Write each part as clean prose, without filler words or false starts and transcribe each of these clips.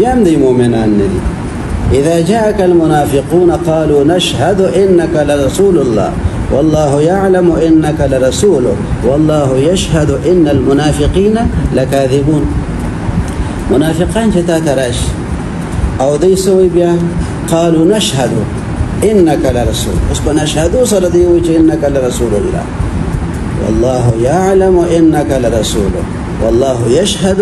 بيام دي مؤمنان ندي. إذا جاءك المنافقون قالوا نشهد إنك لرسول الله والله يعلم إنك لرسوله والله يشهد إن المنافقين لكاذبون. منافقان جتا تراش أو دي سوي بيا قالوا نشهد إنك لرسول اسكو نشهدو سرديوش إنك لرسول الله والله يعلم إنك لرسوله والله يشهد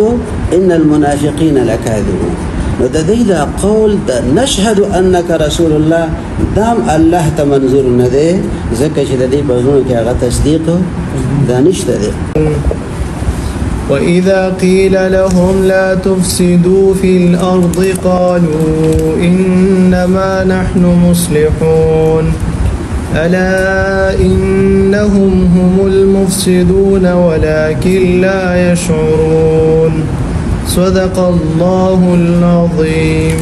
إن المنافقين لكاذبون. ندى قول نشهد أنك رسول الله دام الله تمنظر ندى زكا شددي بغنون كي تصديقه دانش دي. وإذا قيل لهم لا تفسدوا في الأرض قالوا إنما نحن مصلحون ألا إنهم هم المفسدون ولكن لا يشعرون. صدق الله العظيم.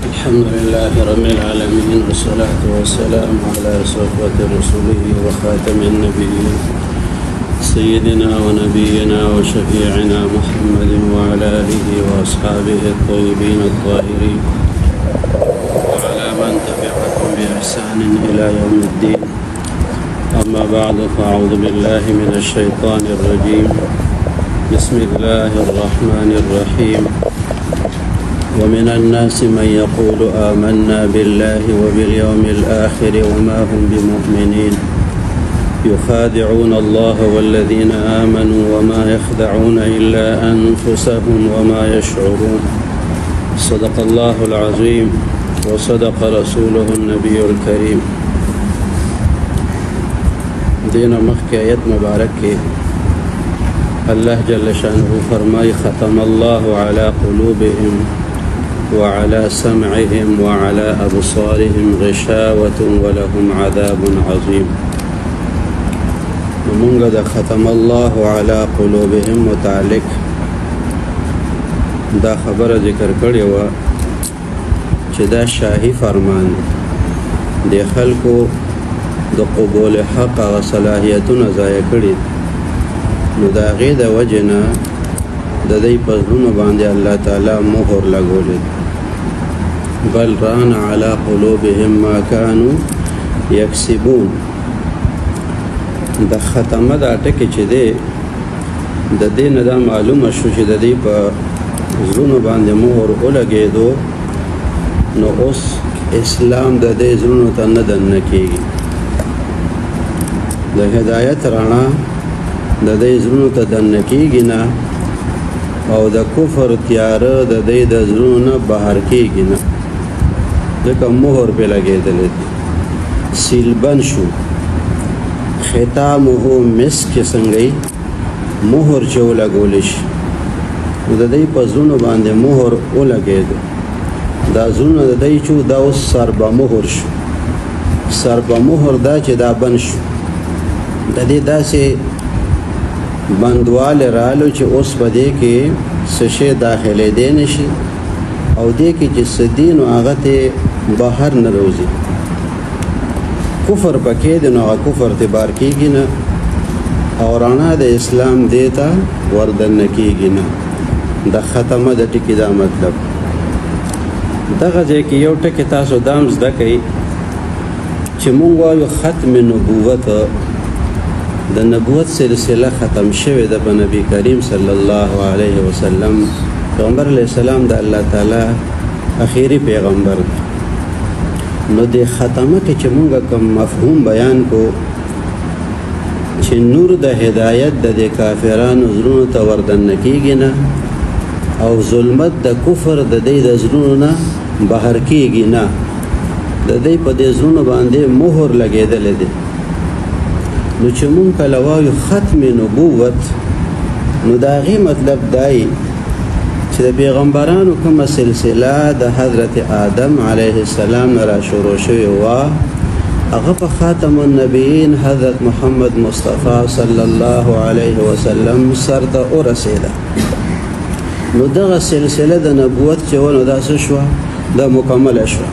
الحمد لله رب العالمين والصلاة والسلام على صفوة رسوله وخاتم النبيين سيدنا ونبينا وشفيعنا محمد وعلى آله وأصحابه الطيبين الطاهرين وعلى من تبعهم بإحسان إلى يوم الدين. أما بعد فأعوذ بالله من الشيطان الرجيم. بسم الله الرحمن الرحيم. ومن الناس من يقول آمنا بالله وباليوم الآخر وما هم بمؤمنين يخادعون الله والذين آمنوا وما يخدعون إلا أنفسهم وما يشعرون. صدق الله العظيم وصدق رسوله النبي الكريم. دينا مخي آيات مباركة الله جل شانه فرماي ختم الله على قلوبهم وعلى سمعهم وعلى أبصارهم غشاوة ولهم عذاب عظيم. ومنقد ختم الله على قلوبهم متعلق دا خبر ذکر کړی و چې دا شاهي فرمان دی خلکو د قبول حق او صلاحیتونه ضایع کړي نو دا غي د وجنه د دې په زړونو باندې الله تعالی مهر لګولې بل ران على قلوبهم ما كانوا يكسبون. د ختمه دا ټکی چې دی د دې نه دا معلومه شو چې د دې په زړونو باندې مهر ولګېدو نو اوس اسلام د دې زړونو ته نه دننه کېږي. د هدایت رڼا د دې زړونو ته دننه کېږي نه او د کفر تیاره د دې د زړونو نه بهر کېږي نه ځکه مهر پې لګېدلی سیلبند شو. ختامه مسک چې څنګه یې مهر چې ولګولی شي نو د دې په زړونو باندې مهر ولګېدو دا زړونه د دې چې دا اوس سربه مهر شو. سربه مهر دا چې دا بند شو د دې داسې بندواله رالو چې اوس په دې کې څه شی داخلېدی نه شي او دې کې چې څه دي نو هغه ته بهر نه روځي. کفر پکې دی نو هغه کفر ته بار کېږي نه او رڼا د اسلام دې ته وردننه کېږي نه. د ختمه د ټکي دا مطلب دغه ځای کې یو ټکی تاسو دا هم زده کوئ چې مونږ وایو ختم نبوت د نبوت سلسله ختم شوې ده په نبی کریم صلی الله علیه وسلم. پیغمبر علیه السلام د الله تعالی اخیری پیغمبر نو د ختمه کې چې مونږ کوم مفهوم بیان کو چې نور د هدایت د کافرانو زړونو ته وردننه کېږي نه او ظلمت د کفر د دې د زړونو نه بهر کېږي نه د دې په دې زړونو باندې مهر لګېدلی دی. نو چې مونږ کله وایو ختم نبوت نو د هغې مطلب دی چې د پیغمبرانو کومه سلسله د حضرت آدم علیه السلام نه را شروع شوې وه هغه په خاتم النبیین حضرت محمد مصطفی صلی الله علیه وسلم سر ته ورسېده. نو دغه سلسله د نبوت چې و نو دا څه شوه دا مکمله شوه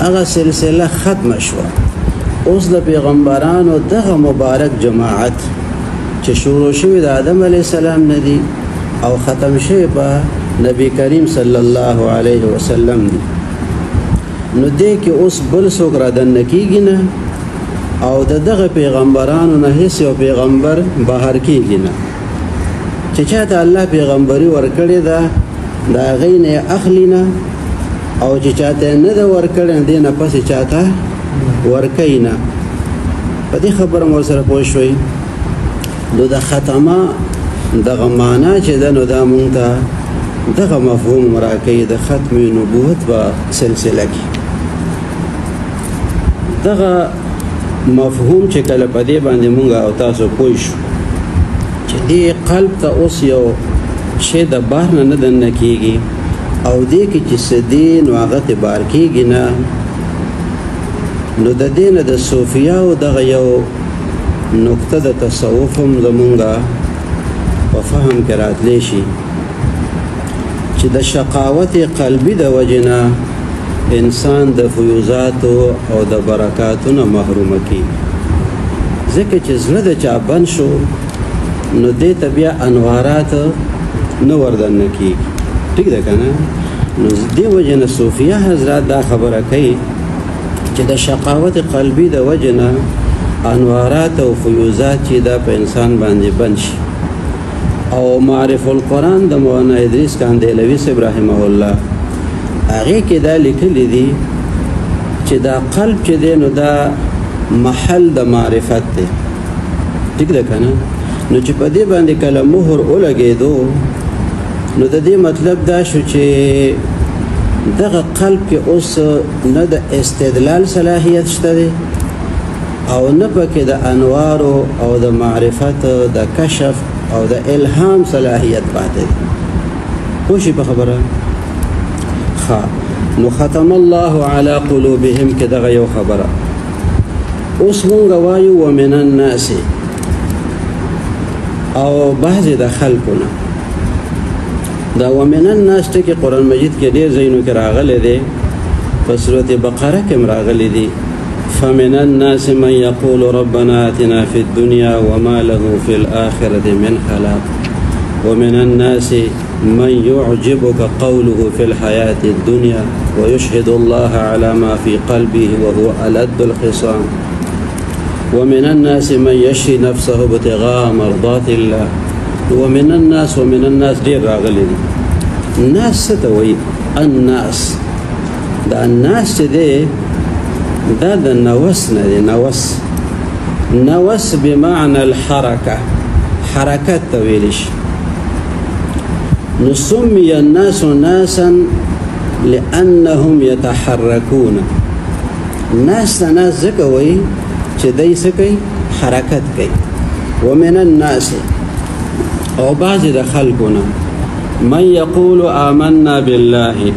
هغه سلسله ختمه شوه. اوس د پیغمبرانو دغه مبارک جماعت چې شروع شوی د آدم علیه السلام نه دي او ختم شوی په نبی کریم صلی الله علیه وسلم دی. نو دې کې اوس بل څوک رادنه کیږي نه او دغه پیغمبرانو نه هیڅ یو پیغمبر بهر کیږي نه. چې چاته الله پیغمبري ورکړې ده د هغې نه یې اخلي نه او چې چاته نه ده ورکړې دې نه پسې چاته ورکوي نه. په دې خبره مو سره پوه شوئ. نو د ختمه دغه معنا چې ده نو دا مونږ ته دغه مفهوم راکوي د ختم نبوت په سلسله کې. دغه مفهوم چې کله په دې باندې مونږ او تاسو پوه شو چې دې قلب ته اوس یو شی د بهر نه دننه کېږي او دې کې چې څه دي نو هغه ته بار کېږي نه، نو د دې نه د صوفیاو دغه یو نقطه د تصوف هم زمونږه په فهم کې راتلی شي چې د شقاوت قلبي د وجې نه انسان د فیوزاتو او د برکاتو نه محرومه کېږي. ځکه چې زړه د چا بند شو نو دې ته بیا انوارات نه وردننه کېږي. ټیک ده که نه؟ نو دې وجې نه صوفیه حضرات دا خبره کوي چې د شقاوت قلبي د وجې نه انوارات او فیوزات چې دا په انسان باندې بند شي. او معرف القرآن د مولانا ادریس کاندهلوي صاحب رحمه الله هغې کې دا لیکلی دي چې دا قلب چې دی نو دا محل د معرفت دی. ټیک ده که نه؟ نو چې په دې باندې کله مهر ولګېدو نو د دې مطلب دا شو چې دغه قلب کې اوس نه د استدلال صلاحیت شته دی او نه پکې د انوارو او د معرفت د کشف او د الهام صلاحیت پاتې دی. پوه شئ په خبره؟ نو ختم الله على قلوبهم کې دغه یو خبره. اوس مونږ وایو ومن الناس او بعضې د خلکو نه. دا ومن الناس ټکي قرآن مجید کې ډېر ځایونو کې راغلی دی، په سورة بقره کې هم راغلی دی. فمن الناس من يقول ربنا آتنا في الدنيا وما له في الآخرة من خلاق ومن الناس من يعجبك قوله في الحياة الدنيا ويشهد الله على ما في قلبه وهو ألد الخصام ومن الناس من يشري نفسه ابتغاء مرضات الله. ومن الناس ډېر راغلي دي. الناس څه ته وایي؟ الناس دا الناس چې دی دا د نوس نه دی. نوس بمعنى الحركة، حرکت ته ویلی شي. نو سمي الناس ناسا لأنهم يتحركون. ناس ته ناس ځکه وایي چې دی څه کوي؟ حرکت کوي. ومن الناس او بعضې د خلکو نه من یقول آمنا بالله،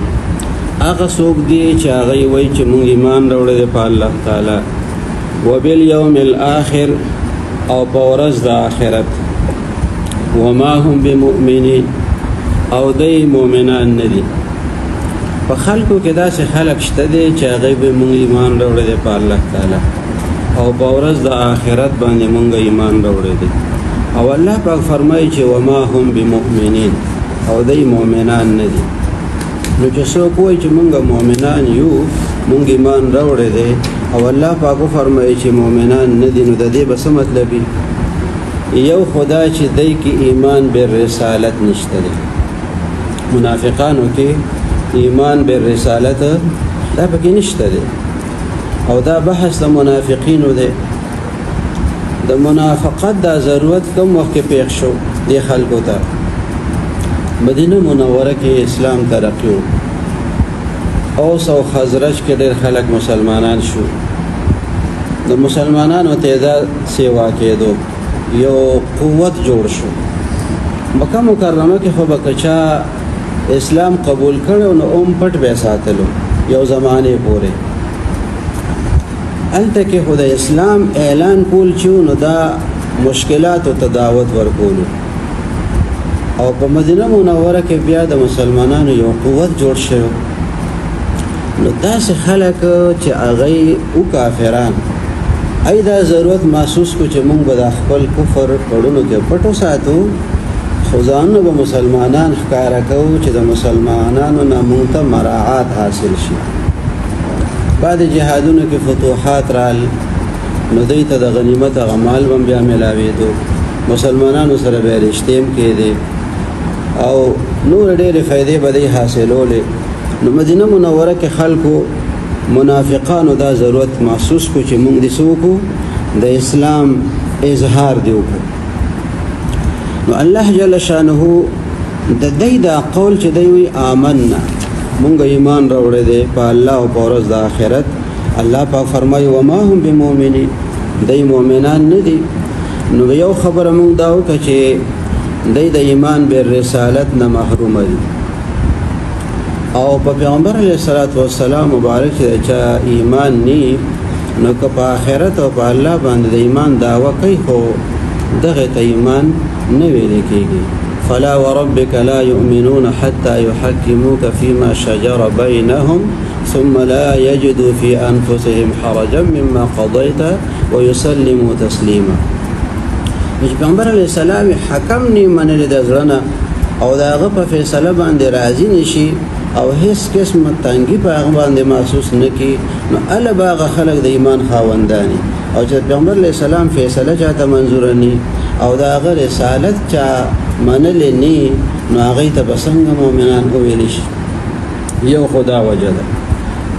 هغه څوک دی چې هغوی وایي چې موږ ایمان راوړی دی په الله تعالی، وبالیوم الآخر او په ورځ د آخرت، وما هم بمؤمنین او دی مؤمنان نه دي. په خلکو کې داسې خلک شته دی چې هغوی به موږ ایمان راوړی دی په الله تعالی او په ورځ د آخرت باندې موږ ایمان راوړی دی. او الله پاک فرمایي چې وما هم بمؤمنین او دی مؤمنان نه دي. نو چې څوک وایي چې موږ مؤمنان یو، موږ ایمان راوړی دی او الله پاک فرمایي چې مؤمنان نه دي، نو د دې به څه مطلب وي؟ یو خدا چې دی کې ایمان بالرسالت نشته دی. منافقانو کې ایمان بالرسالت دا پکې نشته دی او دا بحث د منافقینو دی. د منافقت دا ضرورت کم وخت کې پیښ شو دی خلکو ته؟ مدینه منوره کې اسلام ترقی و. اوس او خزرج کې ډېر خلک مسلمانان شو. د مسلمانانو تعداد سیوا کېدو، یو قوت جوړ شو. مکه مکرمه کې خو به که چا اسلام قبول کړو نو پټ به ساتلو یو زمانې پورې. هلته کې خو د اسلام اعلان کول چې نو دا مشکلاتو ته دعوت ورکولو. او په مدینه منوره کې بیا د مسلمانانو یو قوت جوړ شوی. نو داسې خلک چې هغوی او کافران ای دا ضرورت محسوس کو چې مونږ به د خپل کفر کړنو کې پټ وساتو، خو ځانونه به مسلمانان ښکاره کوو چې د مسلمانانو نه موږ ته مراعات حاصل شي. بعد جهادونو کې فتوحات رال نو دوی ته د غنیمت هغه مال به بیا میلاوېدو، مسلمانانو سره به یې رشتې هم کېدې او نور ډېرې فایدې به دوی حاصلولې. نو مدینه منوره کې خلکو منافقانو دا ضرورت محسوس کو چې موږ دې څه وکړو، د اسلام اظهار دې وکړو. نو الله جل شانه د دوی دا قول چې دوی وی آمنا، مونږ ایمان راوړی دی په الله او په ورځ د آخرت. الله پاک فرمایي وما هم بمؤمنین، دوی مؤمنان نه دي. نو یو خبره مونږ دا وکړه چې دوی د ایمان بالرسالت نه محرومه دي او په پیغمبر علیه الصلاة والسلام مبارک چې چا ایمان نی نو که په آخرت او په الله باندې د ایمان دعوه کوي خو دغه ته ایمان نه ویل کېږي. فلا وربك لا يؤمنون حتى يحكموك فيما شجر بينهم ثم لا يجدوا في أنفسهم حرجا مما قضيت ويسلموا تسليما. پیغمبر علیه السلام حکم نی منل د زړه او د هغه په فیصله باندې راضي نشي او هیڅ قسم تنګي په هغه باندې محسوس نه کی، نو اله باغ خلق د ایمان خاوندانی او چې پیغمبر علیه السلام فیصله چاته منظور نی او د هغه رسالت چا منل نی نو هغه ته بسنګ مؤمنان ویل شي. یو خدا وجه ده.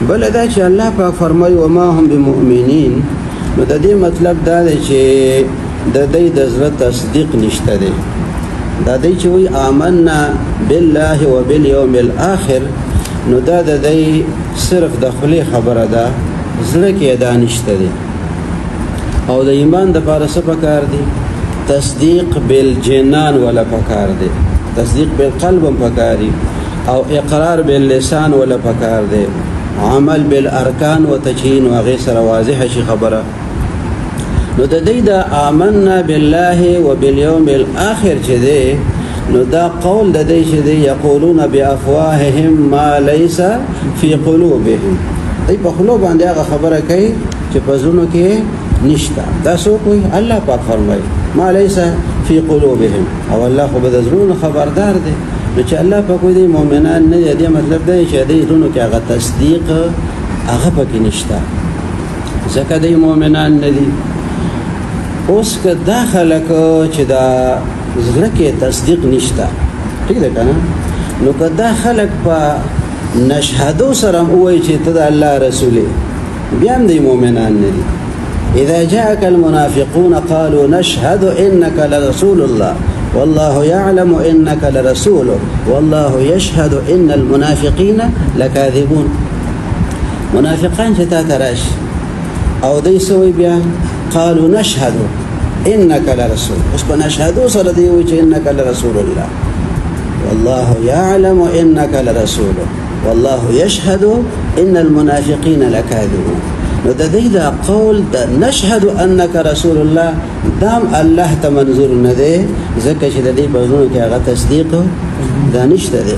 بل دا چې الله پاک فرمایي وما هم بمؤمنین، نو د دې مطلب دا دی چې د دې د زړه تصدیق نشته دی. دا دی چې وی آمنا بالله وبالیوم الاخر، نو دا د دې صرف د خلی خبره ده، زړه کې دا نشته دی. او د ایمان د پاره څه پکار دی؟ تصدیق بالجنان ولا پکار دی، تصدیق بالقلب هم پکاري او اقرار باللسان ولا پکار دی، عمل بالارکان و تجهین و غیر سره واضح شي خبره. نو د دې د آمنا بالله وبالیوم الاخر چې دی نو دا قول د دې چې دی یقولون بافواههم ما ليس في قلوبهم، دوی په خلو باندې هغه خبره کوي چې په زړونو کې نشته. دا څوک وایي؟ الله پاک فرمایي ما ليس في قلوبهم، او الله خو به د زړونو خبردار دی. نو چې الله پاک وایي مؤمنان نه دي، مطلب دی چې د زړونو کې هغه تصدیق هغه پکې نشته، ځکه د مؤمنان نه دي. اوس که دا خلک چې دا زړه کې تصدیق نشته، ٹھیک ده کنه، نو که دا خلک په نشهدو سره وایي چې ته د الله رسول یې، بیا هم د مؤمنان نه دي. اذا جاءك المنافقون قالوا نشهد انك لرسول الله والله يعلم انك لرسوله والله يشهد ان المنافقين لكاذبون. منافقان چې تا تراش او دوی سوي بیا قالوا نشهد انك لرسول، اوس په نشهدو سره دی وایي چې انك لرسول الله والله يعلم انك لرسوله والله يشهد ان المنافقين لكاذبون. نو د دې دا قول د نشهد انك رسول الله دام الله ته منظور نه دی، ځکه چې د دې په زړه کې هغه تصدیق دا نشته دی.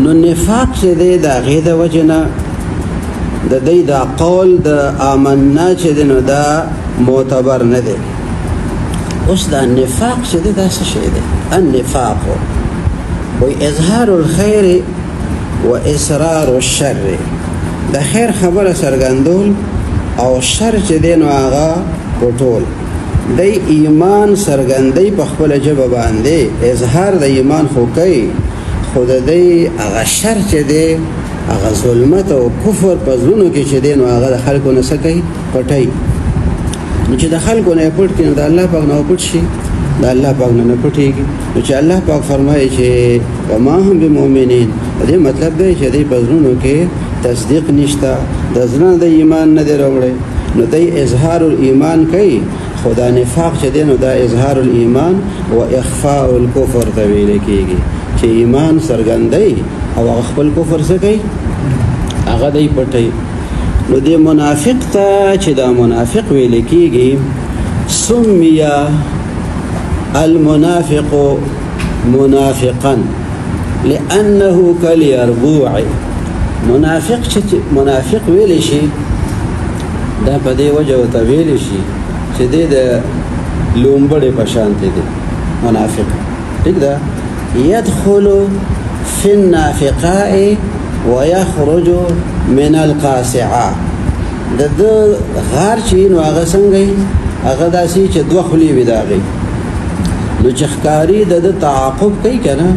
نو نفاق چې دی دا غي د وجنه د دې دا قول د آمنا چې دی نو دا معتبر نه دی. اوس دا نفاق چې دی دا څه شی دی؟ النفاق و اظهار الخير و اصرار الشر، د خیر خبره څرګندول او شر چې دی نو هغه پټول. د ایمان څرګندۍ په خپله ژبه باندې اظهار د ایمان خو کوي، خو د دې هغه شر چې دی هغه ظلمت او کفر په زړونو کې چې دی نو هغه د خلکو نه څه کوي؟ پټوي. نو چې د خلکو نه یې پټ کړي نو د الله پاک نه پټ شي، د الله پاک نه پټېږي. نو چې الله پاک فرمایي چې وما هم بمؤمنین، د دې مطلب دی چې دی په زړونو کې تصدیق نشته، د زړه د ایمان نه دی راوړی، نو دی اظهار الایمان کوي، خو دا نفاق چې دی نو دا اظهار الایمان و اخفاء الکفر ته ویل کېږي، چې ایمان څرګندوي او هغه خپل کفر څه کوي؟ هغه دی پټوي. نو دی منافق ته چې دا منافق ویل کېږي، سمیا المنافق منافقا لأنه كاليربوع. منافق چې منافق ویل شي دا په دې وجه ورته ویل شي چې دی د لومبړې په شانتې دی، منافق ٹھیک ده يدخل في النافقاء ويخرج من القاسعاء د غار چې نو هغه څنګه هغه داسې چې دوه خولې وي د هغې نو چې ښکاري د تعاقب کوي که نه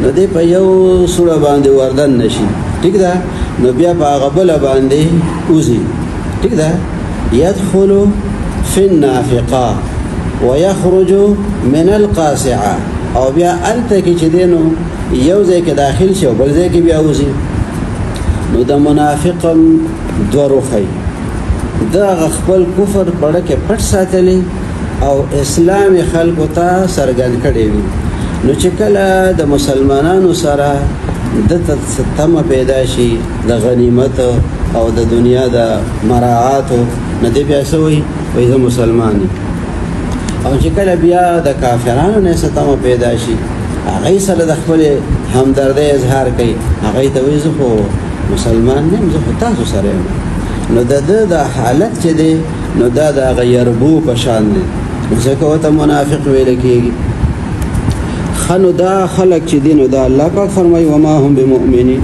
نو دی په یو سوړه باندې وردن نشي ټیک ده نو بیا په هغه بله باندې وځي ټیک ده يدخل في النافقاء ويخرج من القاسعة او بیا هلته کې چې دی نو یو ځای کې داخل شي او بل ځای کې بیا وځي نو د منافق دوه روخی دا خپل کفر پړه کې پټ ساتلی او اسلام خلکو ته څرګند کړی وي نو چې کله د مسلمانانو سره دته تمه پیدا شي د غنیمت او د دنیا د مراعاتو نه دی بیا څه وایي وایي زه مسلمان یم او چې کله بیا د کافرانو نه څه تمه پیدا شي هغوی سره د خپلې همدردۍ اظهار کوي هغوی ته وایي زه خو مسلمان نه یم زه خو تاسو سره یم نو د ده د حالت چې دی نو دا د هغه یربو په شان دی نو ځکه ورته منافق ویله کېږي ښه نو دا خلک چې دي نو دا الله پاک فرمایي وما هم بمؤمنین